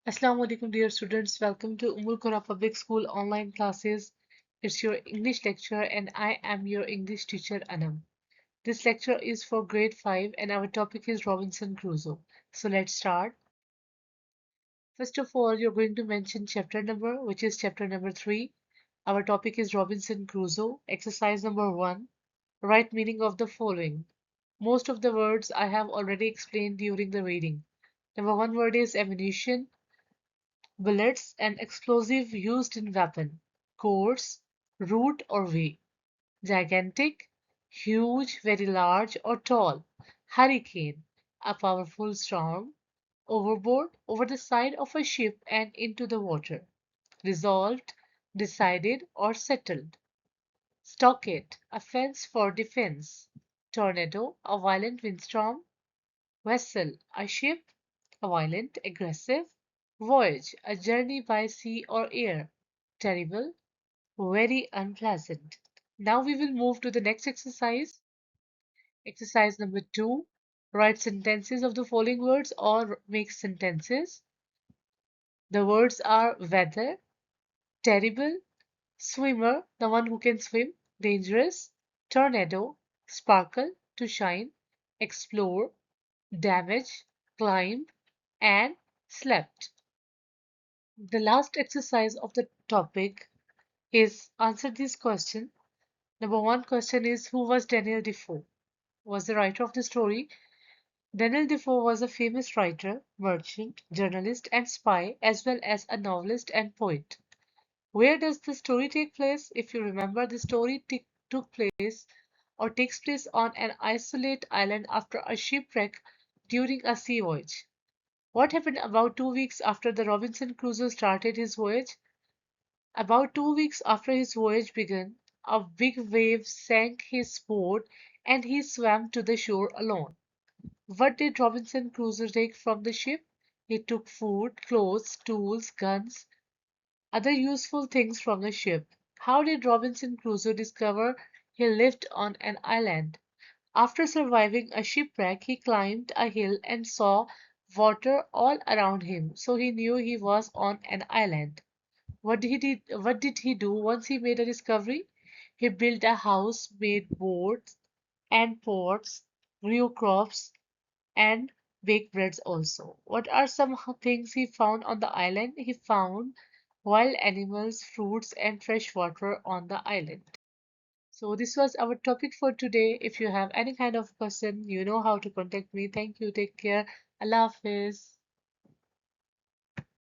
Assalamu alaikum dear students. Welcome to Qura Public School online classes. It's your English lecture and I am your English teacher Anam. This lecture is for grade 5 and our topic is Robinson Crusoe. So let's start. First of all, you're going to mention chapter number, which is chapter number 3. Our topic is Robinson Crusoe. Exercise number 1. Write meaning of the following. Most of the words I have already explained during the reading. Number 1 word is ammunition. Bullets, an explosive used in weapon. Course, route or way. Gigantic, huge, very large or tall. Hurricane, a powerful storm. Overboard, over the side of a ship and into the water. Resolved, decided or settled. Stockade, a fence for defense. Tornado, a violent windstorm. Vessel, a ship, a violent, aggressive. Voyage, a journey by sea or air. Terrible, very unpleasant. Now we will move to the next exercise. Exercise number 2. Write sentences of the following words or make sentences. The words are weather, terrible, swimmer, the one who can swim, dangerous, tornado, sparkle, to shine, explore, damage, climb, and slept. The last exercise of the topic is answer this question. Number one question is who was Daniel Defoe? Was the writer of the story. Daniel Defoe was a famous writer, merchant, journalist, and spy, as well as a novelist and poet. Where does the story take place? If you remember, the story took place or takes place on an isolate island after a shipwreck during a sea voyage. What happened about 2 weeks after the Robinson Crusoe started his voyage? About 2 weeks after his voyage began, a big wave sank his boat and he swam to the shore alone. What did Robinson Crusoe take from the ship? He took food, clothes, tools, guns, other useful things from the ship. How did Robinson Crusoe discover he lived on an island? After surviving a shipwreck, he climbed a hill and saw water all around him, so he knew he was on an island. What did he do once he made a discovery? He built a house, made boats and pots, grew crops, and baked breads also. What are some things he found on the island? He found wild animals, fruits, and fresh water on the island. So this was our topic for today. If you have any kind of question, you know how to contact me. Thank you. Take care. Allah Hafiz.